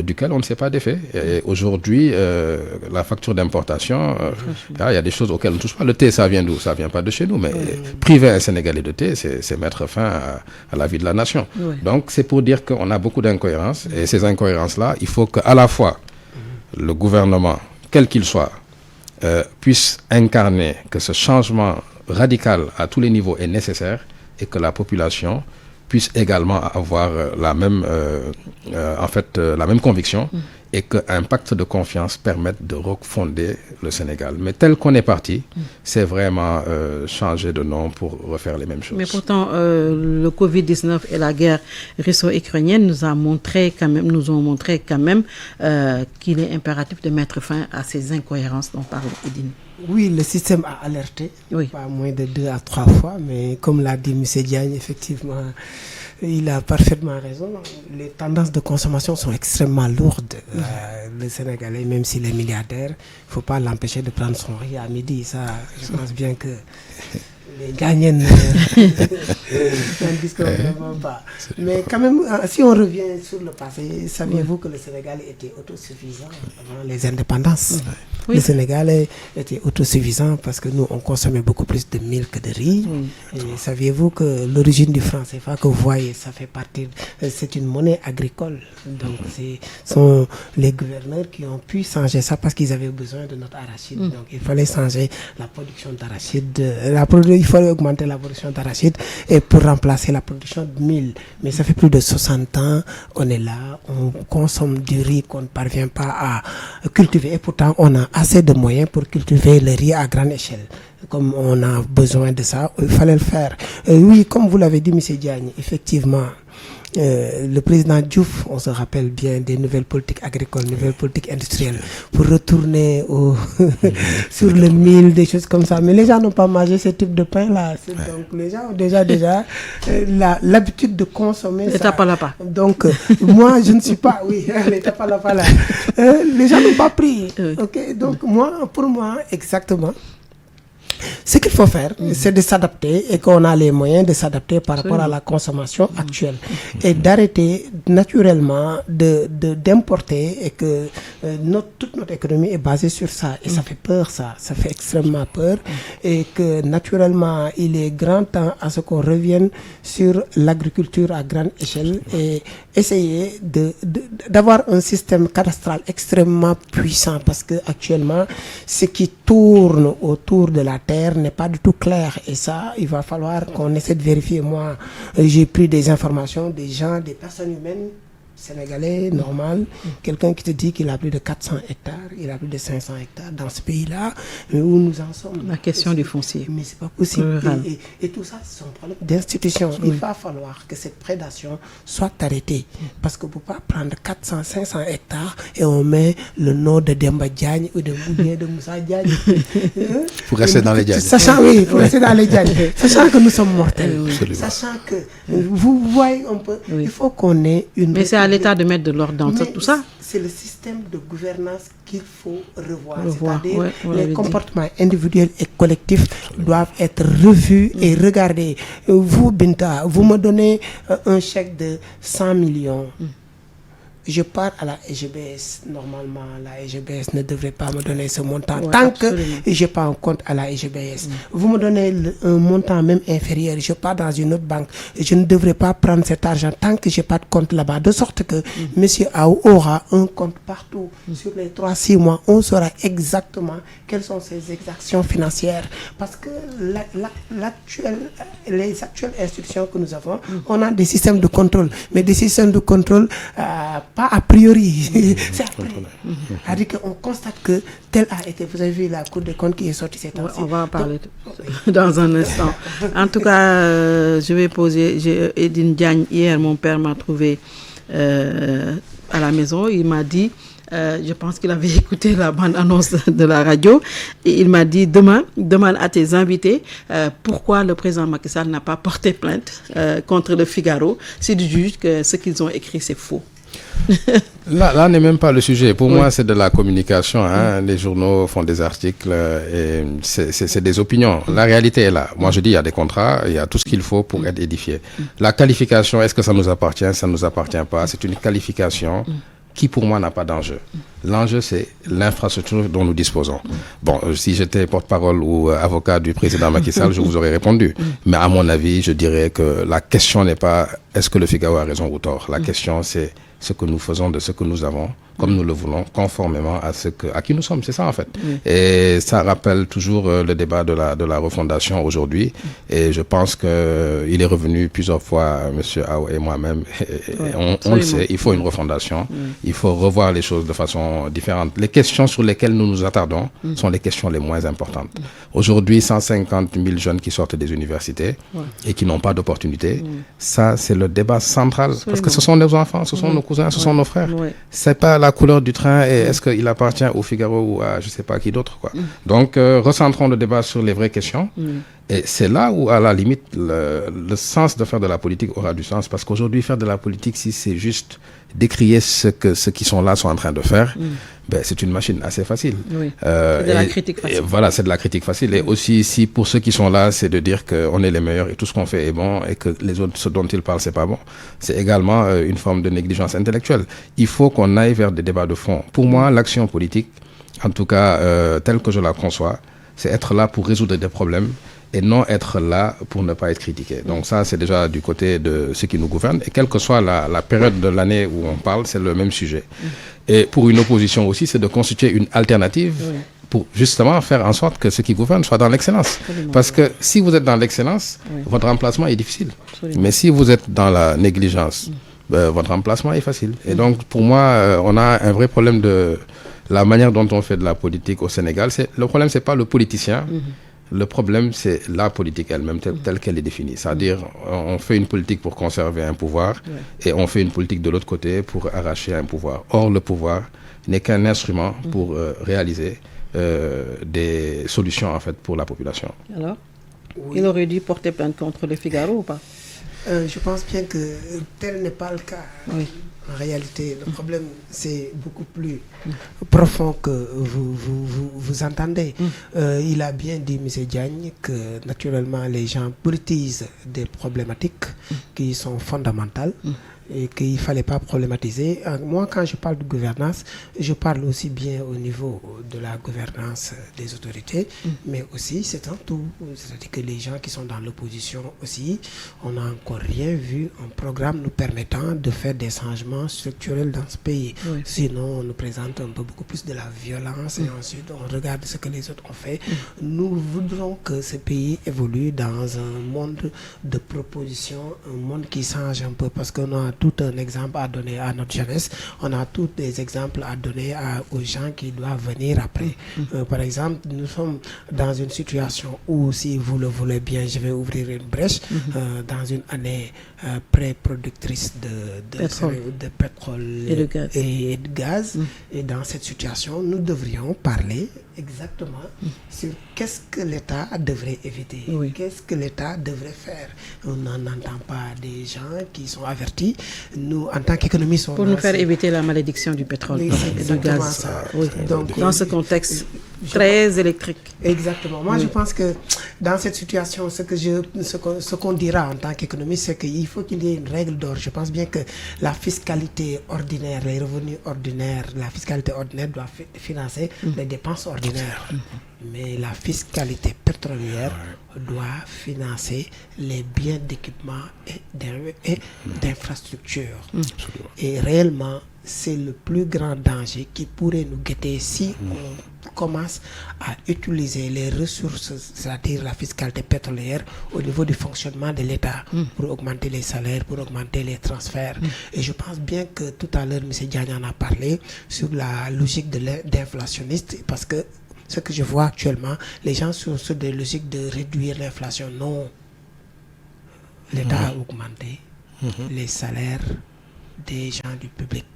duquel on ne sait pas d'effet. Et aujourd'hui, la facture d'importation, il y a des choses auxquelles on ne touche pas. Le thé, ça vient d'où? Ça ne vient pas de chez nous. Mais priver un Sénégalais de thé, c'est mettre fin à la vie de la nation. Donc, c'est pour dire qu'on a beaucoup d'incohérences. Et ces incohérences-là, il faut qu'à la fois le gouvernement, quel qu'il soit, puisse incarner que ce changement radical à tous les niveaux est nécessaire et que la population puisse également avoir la même conviction et qu'un pacte de confiance permette de refonder le Sénégal. Mais tel qu'on est parti, c'est vraiment changer de nom pour refaire les mêmes choses. Mais pourtant, le Covid-19 et la guerre russo-ukrainienne nous ont montré quand même qu'il est impératif de mettre fin à ces incohérences dont parle Edine. Oui, le système a alerté, pas moins de 2 à 3 fois, mais comme l'a dit M. Diagne, effectivement, il a parfaitement raison. Les tendances de consommation sont extrêmement lourdes. Le Sénégalais, même s'il est milliardaire, il ne faut pas l'empêcher de prendre son riz à midi. Ça, je pense bien que les gagnants n'en discutent vraiment pas. Mais quand même, si on revient sur le passé, saviez-vous que le Sénégal était autosuffisant avant les indépendances? Oui. Le Sénégal était autosuffisant parce que nous, on consommait beaucoup plus de mil que de riz. Et saviez-vous que l'origine du franc CFA que vous voyez, ça fait partie, c'est une monnaie agricole. Donc, ce sont les gouverneurs qui ont pu changer ça parce qu'ils avaient besoin de notre arachide. Donc, il fallait changer la production d'arachide. Il fallait augmenter la production d'arachide et pour remplacer la production de mil. Mais ça fait plus de 60 ans qu'on est là, on consomme du riz qu'on ne parvient pas à cultiver. Et pourtant, on a assez de moyens pour cultiver le riz à grande échelle. Comme on a besoin de ça, il fallait le faire. Oui, comme vous l'avez dit, M. Diagne, effectivement, le président Diouf, on se rappelle bien des nouvelles politiques agricoles, nouvelles politiques industrielles, pour retourner sur le mil, des choses comme ça. Mais les gens n'ont pas mangé ce type de pain-là. Donc les gens ont déjà l'habitude de consommer ça. L'étape à la pas. Donc moi, je ne suis pas... Oui, l'étape à la pas là. Les gens n'ont pas pris. Okay? Donc pour moi, exactement, ce qu'il faut faire, c'est de s'adapter et qu'on a les moyens de s'adapter par rapport à la consommation actuelle et d'arrêter naturellement d'importer et que toute notre économie est basée sur ça et ça fait peur, ça fait extrêmement peur et que naturellement il est grand temps à ce qu'on revienne sur l'agriculture à grande échelle et essayer d'avoir un système cadastral extrêmement puissant parce que actuellement ce qui tourne autour de la terre n'est pas du tout clair et ça il va falloir qu'on essaie de vérifier. Moi j'ai pris des informations des gens, des personnes humaines sénégalais, normal, quelqu'un qui te dit qu'il a plus de 400 hectares, il a plus de 500 hectares dans ce pays-là, mais où nous en sommes. La question du foncier. Mais c'est pas possible. Et tout ça, c'est un problème d'institution. Il va falloir que cette prédation soit arrêtée. Parce qu'on ne peut pas prendre 400, 500 hectares et on met le nom de Demba Diagne ou de Moussa Diagne. Pour rester dans les Diagne. Sachant, oui, pour rester dans les Diagne. Sachant que nous sommes mortels. Sachant que, vous voyez, il faut qu'on ait une... Mais c'est à l'État de mettre de l'ordre dans tout ça. C'est le système de gouvernance qu'il faut revoir. C'est-à-dire les comportements individuels et collectifs doivent être revus et regardés. Vous, Binta, vous me donnez un chèque de 100 millions. je pars à la SGBS. Normalement, la SGBS ne devrait pas me donner ce montant Ouais, tant absolument. que je n'ai pas un compte à la SGBS. Vous me donnez un montant même inférieur, je pars dans une autre banque. Je ne devrais pas prendre cet argent tant que je n'ai pas de compte là-bas. De sorte que M. Aou aura un compte partout. Sur les 3-6 mois, on saura exactement quelles sont ses exactions financières. Parce que les actuelles instructions que nous avons, on a des systèmes de contrôle. Mais des systèmes de contrôle pas a priori. C'est après. C'est-à-dire qu'on constate que tel a été. Vous avez vu la Cour des comptes qui est sortie cette année. On va en parler dans un instant. En tout cas, je vais poser. Edine Diagne, hier, mon père m'a trouvé à la maison. Il m'a dit, je pense qu'il avait écouté la bande-annonce de la radio, et il m'a dit, demande à tes invités pourquoi le président Macky Sall n'a pas porté plainte contre le Figaro s'il juge que ce qu'ils ont écrit, c'est faux. Là n'est même pas le sujet. Pour moi, c'est de la communication. Hein. Les journaux font des articles et c'est des opinions. La réalité est là. Moi, je dis, il y a des contrats, il y a tout ce qu'il faut pour être édifié. La qualification, est-ce que ça nous appartient? Ça ne nous appartient pas. C'est une qualification qui, pour moi, n'a pas d'enjeu. L'enjeu, c'est l'infrastructure dont nous disposons. Bon, si j'étais porte-parole ou avocat du président Macky Sall, je vous aurais répondu. Mais à mon avis, je dirais que la question n'est pas est-ce que le Figaro a raison ou tort. La question, c'est ce que nous faisons de ce que nous avons, comme nous le voulons, conformément à qui nous sommes. C'est ça, en fait. Et ça rappelle toujours le débat de la refondation aujourd'hui. Et je pense qu'il est revenu plusieurs fois, M. Aou et moi-même. On le sait, il faut une refondation. Il faut revoir les choses de façon différente. Les questions sur lesquelles nous nous attardons sont les questions les moins importantes. Aujourd'hui, 150 000 jeunes qui sortent des universités et qui n'ont pas d'opportunité. Ça, c'est le débat central. Parce que ce sont nos enfants, ce sont nos cousins, ce sont nos frères. C'est pas la couleur du train et est-ce qu'il appartient au Figaro ou à je sais pas qui d'autre, quoi. Donc, recentrons le débat sur les vraies questions. Et c'est là où, à la limite, le sens de faire de la politique aura du sens. Parce qu'aujourd'hui, faire de la politique, si c'est juste décrier ce que ceux qui sont là sont en train de faire, ben, c'est une machine assez facile. C'est de la critique facile. Et voilà, c'est de la critique facile. Et aussi, si pour ceux qui sont là, c'est de dire qu'on est les meilleurs et tout ce qu'on fait est bon et que les autres, ce dont ils parlent, c'est pas bon, c'est également une forme de négligence intellectuelle. Il faut qu'on aille vers des débats de fond. Pour moi, l'action politique, en tout cas, telle que je la conçois, c'est être là pour résoudre des problèmes et non être là pour ne pas être critiqué. Donc ça, c'est déjà du côté de ceux qui nous gouvernent. Et quelle que soit la période de l'année où on parle, c'est le même sujet. Et pour une opposition aussi, c'est de constituer une alternative pour justement faire en sorte que ceux qui gouvernent soient dans l'excellence. Parce que si vous êtes dans l'excellence, votre remplacement est difficile. Mais si vous êtes dans la négligence, votre remplacement est facile. Et donc, pour moi, on a un vrai problème de la manière dont on fait de la politique au Sénégal. Le problème, c'est pas le politicien. Le problème, c'est la politique elle-même, telle qu'elle est définie. C'est-à-dire, on fait une politique pour conserver un pouvoir et on fait une politique de l'autre côté pour arracher un pouvoir. Or, le pouvoir n'est qu'un instrument pour réaliser des solutions, en fait, pour la population. Alors, il aurait dû porter plainte contre le Figaro ou pas? Je pense bien que tel n'est pas le cas. En réalité, le problème, c'est beaucoup plus profond que vous entendez. Il a bien dit, M. Diagne, que naturellement, les gens politisent des problématiques qui sont fondamentales et qu'il ne fallait pas problématiser. Moi, quand je parle de gouvernance, je parle aussi bien au niveau de la gouvernance des autorités, mais aussi, c'est un tout. C'est-à-dire que les gens qui sont dans l'opposition aussi, on n'a encore rien vu, un programme nous permettant de faire des changements structurels dans ce pays. Sinon, on nous présente un peu beaucoup plus de la violence et ensuite, on regarde ce que les autres ont fait. Nous voudrons que ce pays évolue dans un monde de propositions, un monde qui change un peu parce qu'on a tout un exemple à donner à notre jeunesse. On a tous des exemples à donner aux gens qui doivent venir après. Par exemple, nous sommes dans une situation où, si vous le voulez bien, je vais ouvrir une brèche dans une année pré-productrice de pétrole et de gaz. Et dans cette situation, nous devrions parler exactement sur qu'est-ce que l'État devrait éviter, qu'est-ce que l'État devrait faire. On n'en entend pas des gens qui sont avertis. Nous, en tant qu'économistes, pour nous faire éviter la malédiction du pétrole et du gaz. Donc, dans ce contexte, très électrique. Exactement. Moi, je pense que dans cette situation, ce qu'on dira en tant qu'économiste, c'est qu'il faut qu'il y ait une règle d'or. Je pense bien que la fiscalité ordinaire, les revenus ordinaires, la fiscalité ordinaire doit financer les dépenses ordinaires. Mais la fiscalité pétrolière doit financer les biens d'équipement et d'infrastructure. Et réellement, c'est le plus grand danger qui pourrait nous guetter si on commence à utiliser les ressources, c'est-à-dire la fiscalité pétrolière, au niveau du fonctionnement de l'État pour augmenter les salaires, pour augmenter les transferts. Et je pense bien que tout à l'heure, M. Diagne en a parlé sur la logique d'inflationniste, parce que ce que je vois actuellement, les gens sont sur des logiques de réduire l'inflation. Non. L'État a augmenté les salaires des gens du public.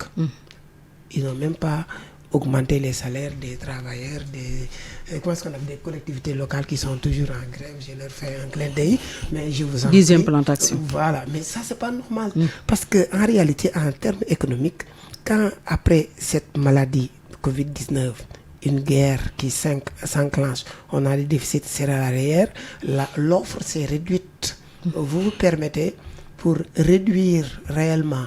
Ils n'ont même pas augmenté les salaires des travailleurs, des collectivités locales qui sont toujours en grève. Je leur fais un clin d'œil, mais je vous en prie. 10e plantation. Voilà, mais ça, c'est pas normal. Parce qu'en réalité, en termes économiques, quand après cette maladie Covid-19, une guerre qui s'enclenche, on a des déficits céréaliers, l'offre s'est réduite. Vous vous permettez, pour réduire réellement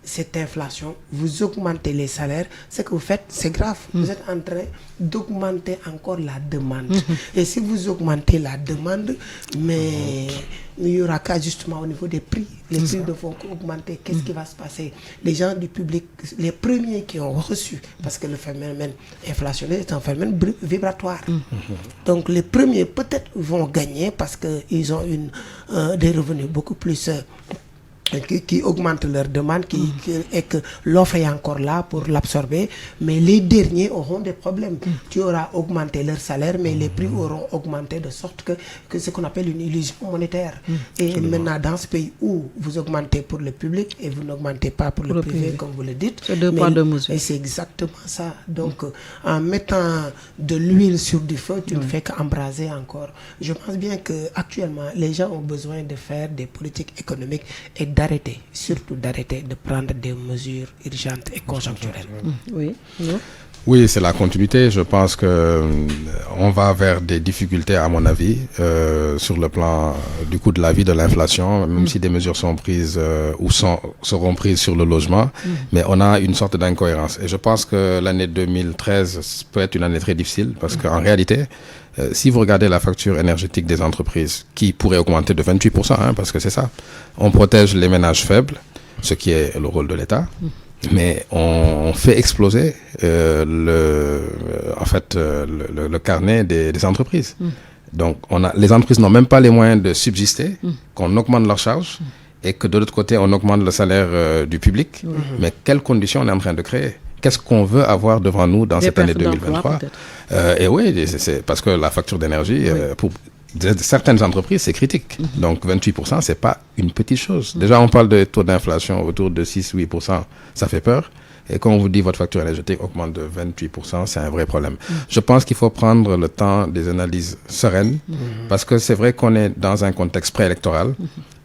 cette inflation, vous augmentez les salaires, ce que vous faites, c'est grave. Vous êtes en train d'augmenter encore la demande. Et si vous augmentez la demande, mais il n'y aura qu'à justement au niveau des prix. Les prix ne vont qu'augmenter. Qu'est-ce qui va se passer? Les gens du public, les premiers qui ont reçu, parce que le phénomène inflationniste est un phénomène vibratoire. Donc les premiers peut-être vont gagner parce qu'ils ont des revenus beaucoup plus qui augmentent leur demande et que l'offre est encore là pour l'absorber, mais les derniers auront des problèmes. Tu auras augmenté leur salaire, mais les prix auront augmenté de sorte que ce qu'on appelle une illusion monétaire. Et maintenant, dans ce pays où vous augmentez pour le public et vous n'augmentez pas pour le privé, comme vous le dites, c'est deux poids, deux mesures. Et c'est exactement ça. Donc, en mettant de l'huile sur du feu, tu ne fais qu'embraser encore. Je pense bien qu'actuellement, les gens ont besoin de faire des politiques économiques et surtout d'arrêter de prendre des mesures urgentes et conjoncturelles. Oui, c'est la continuité. Je pense que on va vers des difficultés, à mon avis, sur le plan du coût de la vie, de l'inflation, même si des mesures sont prises ou seront prises sur le logement, mais on a une sorte d'incohérence. Et je pense que l'année 2013 peut être une année très difficile parce qu'en réalité, si vous regardez la facture énergétique des entreprises, qui pourrait augmenter de 28%, parce que c'est ça, on protège les ménages faibles, ce qui est le rôle de l'État, mais on fait exploser le carnet des entreprises. Donc les entreprises n'ont même pas les moyens de subsister, qu'on augmente leurs charges et que de l'autre côté, on augmente le salaire du public. Mais quelles conditions on est en train de créer? Qu'est-ce qu'on veut avoir devant nous dans cette année 2023? Et oui, c'est parce que la facture d'énergie, pour certaines entreprises, c'est critique. Donc 28%, c'est pas une petite chose. Déjà, on parle de taux d'inflation autour de 6-8%, ça fait peur. Et quand on vous dit votre facture énergétique augmente de 28%, c'est un vrai problème. Je pense qu'il faut prendre le temps des analyses sereines, parce que c'est vrai qu'on est dans un contexte préélectoral,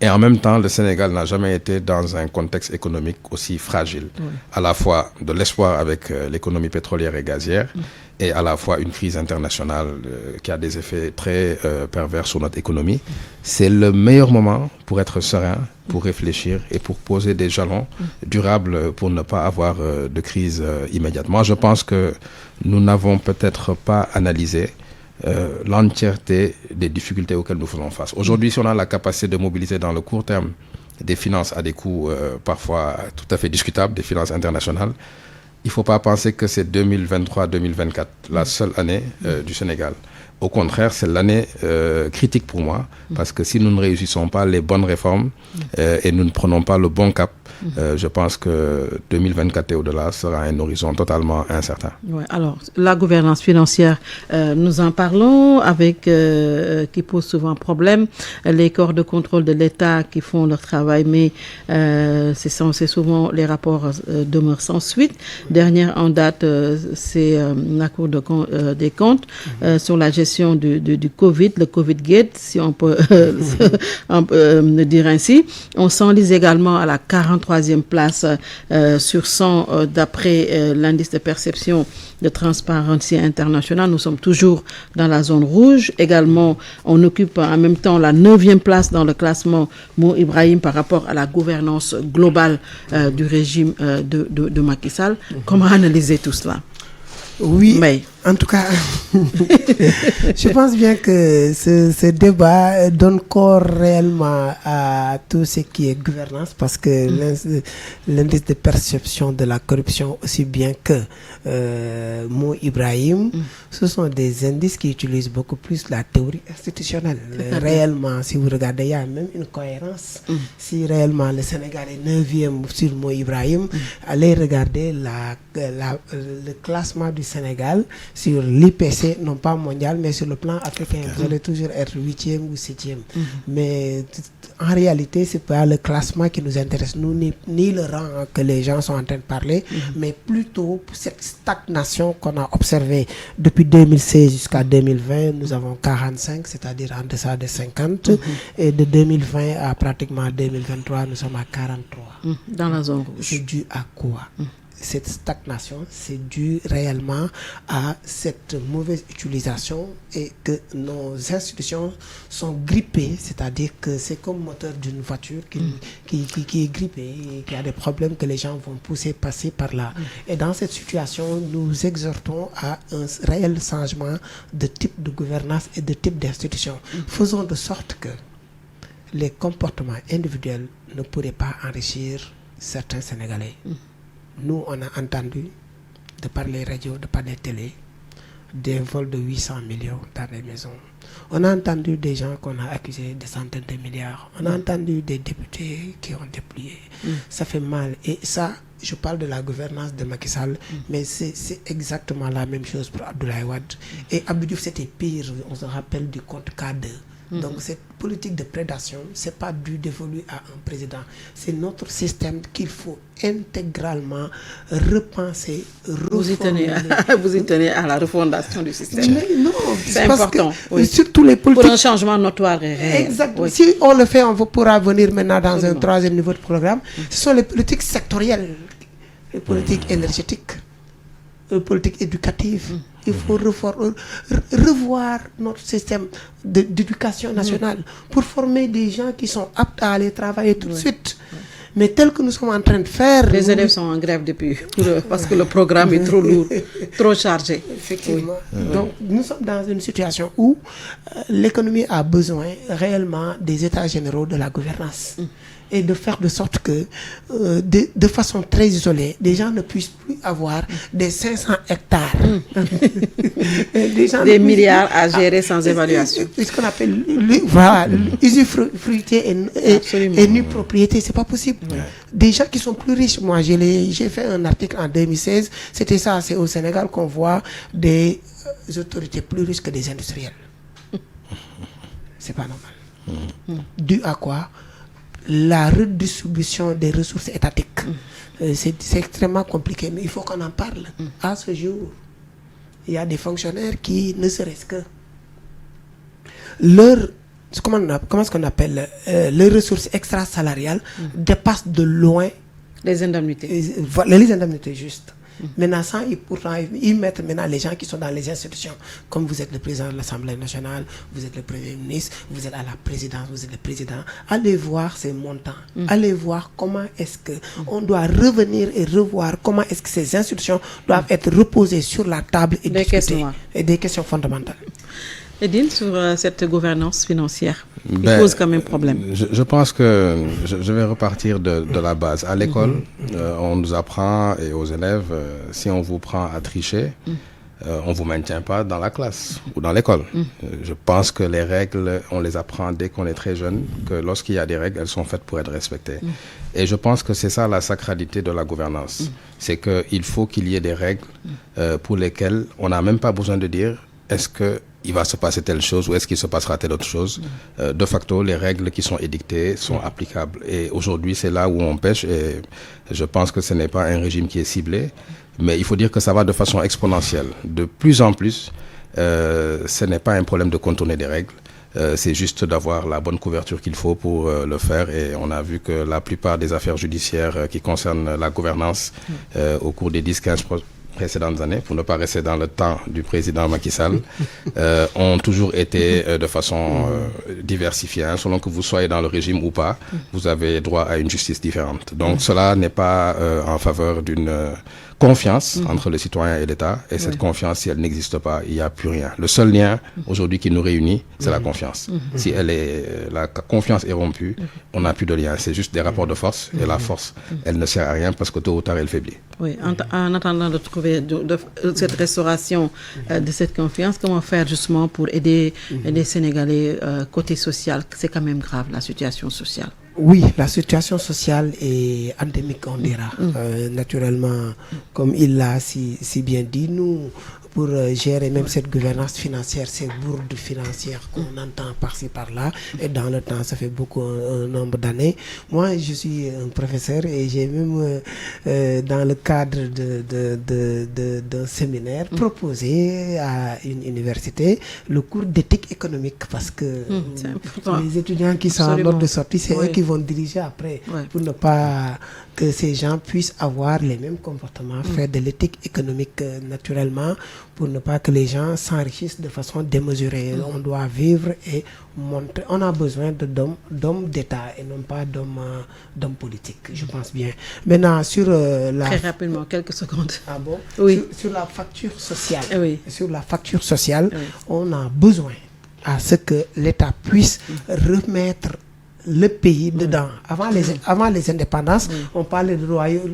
et en même temps, le Sénégal n'a jamais été dans un contexte économique aussi fragile. À la fois de l'espoir avec l'économie pétrolière et gazière, et à la fois une crise internationale qui a des effets très pervers sur notre économie. C'est le meilleur moment pour être serein, pour réfléchir et pour poser des jalons durables pour ne pas avoir de crise immédiatement. Je pense que nous n'avons peut-être pas analysé l'entièreté des difficultés auxquelles nous faisons face. Aujourd'hui, si on a la capacité de mobiliser dans le court terme des finances à des coûts parfois tout à fait discutables, des finances internationales, il ne faut pas penser que c'est 2023-2024, la seule année du Sénégal. Au contraire, c'est l'année critique pour moi, parce que si nous ne réussissons pas les bonnes réformes et nous ne prenons pas le bon cap, je pense que 2024 et au-delà sera un horizon totalement incertain. Ouais, alors, la gouvernance financière, nous en parlons avec qui pose souvent problème. Les corps de contrôle de l'État qui font leur travail, mais c'est souvent les rapports demeurent sans suite. Dernière en date, c'est la Cour des comptes sur la gestion du Covid, le Covid-Gate, si on peut le dire ainsi. On s'enlise également à la 40 43e place sur 100 d'après l'indice de perception de Transparency International. Nous sommes toujours dans la zone rouge. Également, on occupe en même temps la 9e place dans le classement Mo Ibrahim par rapport à la gouvernance globale du régime de Macky Sall. Comment analyser tout cela? Oui, mais en tout cas, je pense bien que ce débat donne corps réellement à tout ce qui est gouvernance, parce que l'indice de perception de la corruption, aussi bien que Mo Ibrahim, ce sont des indices qui utilisent beaucoup plus la théorie institutionnelle. Réellement, si vous regardez, il y a même une cohérence. Si réellement le Sénégal est 9e sur Mo Ibrahim, allez regarder le classement du Sénégal sur l'IPC, non pas mondial, mais sur le plan africain. Vous allez toujours être 8e ou 7e. Mais en réalité, ce n'est pas le classement qui nous intéresse, nous, ni le rang que les gens sont en train de parler, mais plutôt cette stagnation qu'on a observée depuis 2016 jusqu'à 2020. Nous avons 45, c'est-à-dire en deçà de 50. Et de 2020 à pratiquement 2023, nous sommes à 43. Dans la zone rouge. C'est dû à quoi? Cette stagnation, c'est dû réellement à cette mauvaise utilisation, et que nos institutions sont grippées, c'est-à-dire que c'est comme le moteur d'une voiture qui est grippé et qui a des problèmes que les gens vont passer par là. Et dans cette situation, nous exhortons à un réel changement de type de gouvernance et de type d'institution. Faisons de sorte que les comportements individuels ne pourraient pas enrichir certains Sénégalais. Nous, on a entendu, de par les radios, de par les télés, des vols de 800 millions dans les maisons. On a entendu des gens qu'on a accusés de centaines de milliards. On a entendu des députés qui ont déplié. Ça fait mal. Et ça, je parle de la gouvernance de Macky Sall, mais c'est exactement la même chose pour Abdoulaye Wade. Et Abdou Diouf, c'était pire. On se rappelle du compte K2. Donc cette politique de prédation, ce n'est pas dû dévolu à un président. C'est notre système qu'il faut intégralement repenser, reformuler. Vous y tenez à la refondation du système. Mais non, c'est important. Surtout les politiques. Pour un changement notoire et réel. Exactement. Si on le fait, on pourra venir maintenant dans un troisième niveau de programme. Ce sont les politiques sectorielles, les politiques énergétiques, les politiques éducatives. Il faut revoir notre système d'éducation nationale pour former des gens qui sont aptes à aller travailler tout de suite. Mais tel que nous sommes en train de faire... Les élèves sont en grève depuis, parce que le programme est trop lourd, trop chargé. Effectivement. Donc, nous sommes dans une situation où l'économie a besoin réellement des états généraux de la gouvernance. Et de faire de sorte que, de façon très isolée, des gens ne puissent plus avoir des 500 hectares. Des milliards à gérer sans évaluation. Ce qu'on appelle usufruité et nue propriété, c'est pas possible. Des gens qui sont plus riches, moi j'ai fait un article en 2016, c'était ça, c'est au Sénégal qu'on voit des autorités plus riches que des industriels. C'est pas normal. Dû à quoi? La redistribution des ressources étatiques. C'est extrêmement compliqué, mais il faut qu'on en parle. À ce jour, il y a des fonctionnaires qui, ne serait-ce que comment est-ce qu'on appelle les ressources extrasalariales dépassent de loin les indemnités. Les indemnités, juste. Maintenant, ils mettent maintenant les gens qui sont dans les institutions, comme vous êtes le président de l'Assemblée nationale, vous êtes le Premier ministre, vous êtes à la présidence, vous êtes le président. Allez voir ces montants. Allez voir comment est-ce qu'on doit revenir et revoir comment est-ce que ces institutions doivent être reposées sur la table et discutées. Et des questions fondamentales. Edine, sur cette gouvernance financière, qui pose quand même problème. Je pense que je vais repartir de la base. À l'école, on nous apprend, et aux élèves, si on vous prend à tricher, on ne vous maintient pas dans la classe ou dans l'école. Je pense que les règles, on les apprend dès qu'on est très jeune, que lorsqu'il y a des règles, elles sont faites pour être respectées. Et je pense que c'est ça la sacralité de la gouvernance. C'est qu'il faut qu'il y ait des règles pour lesquelles on n'a même pas besoin de dire est-ce qu'il va se passer telle chose ou est-ce qu'il se passera telle autre chose. De facto, les règles qui sont édictées sont applicables. Et aujourd'hui, c'est là où on pêche. Et je pense que ce n'est pas un régime qui est ciblé. Mais il faut dire que ça va de façon exponentielle. De plus en plus, ce n'est pas un problème de contourner des règles. c'est juste d'avoir la bonne couverture qu'il faut pour le faire. Et on a vu que la plupart des affaires judiciaires qui concernent la gouvernance au cours des 10-15 précédentes années, pour ne pas rester dans le temps du président Macky Sall, ont toujours été de façon diversifiée. Selon que vous soyez dans le régime ou pas, vous avez droit à une justice différente. Donc cela n'est pas en faveur d'une confiance entre le citoyen et l'État. Et cette confiance, si elle n'existe pas, il n'y a plus rien. Le seul lien aujourd'hui qui nous réunit, c'est la confiance. Si la confiance est rompue, on n'a plus de lien. C'est juste des rapports de force. Et la force, elle ne sert à rien parce que tôt ou tard, elle faiblit. Oui, en attendant de trouver cette restauration de cette confiance, comment faire justement pour aider les Sénégalais côté social? C'est quand même grave, la situation sociale. Oui, la situation sociale est endémique, on dira. Naturellement, comme il l'a si bien dit, nous, pour gérer même cette gouvernance financière, ces bourdes financières qu'on entend par-ci par-là, et dans le temps, ça fait beaucoup, un nombre d'années. Moi, je suis un professeur et j'ai même, dans le cadre d'un séminaire, proposé à une université le cours d'éthique économique, parce que les étudiants qui sont en ordre de sortie, c'est eux qui vont diriger après, pour ne pas que ces gens puissent avoir les mêmes comportements, faire de l'éthique économique naturellement, pour ne pas que les gens s'enrichissent de façon démesurée. On doit vivre et montrer. On a besoin d'hommes d'État et non pas d'hommes politiques, je pense bien. Maintenant, sur Très rapidement, quelques secondes. Ah bon? Oui. Sur la facture sociale. Oui. Sur la facture sociale, on a besoin à ce que l'État puisse remettre le pays dedans. Avant les indépendances, on parlait de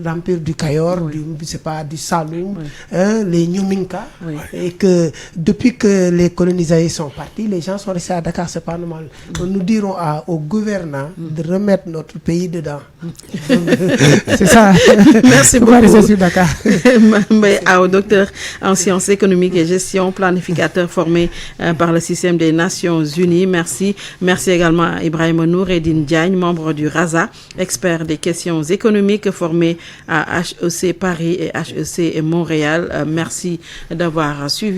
l'Empire du Cayor, du Saloum, les Nyuminka, et que depuis que les colonisateurs sont partis, les gens sont restés à Dakar, c'est pas normal. Nous dirons aux gouvernants de remettre notre pays dedans. C'est ça. Merci beaucoup. Sur Dakar. Au docteur en sciences économiques et gestion, planificateur formé par le système des Nations Unies. Merci. Merci également à Ibrahim Nour et Edine Diagne, membre du RASA, expert des questions économiques formé à HEC Paris et HEC Montréal. Merci d'avoir suivi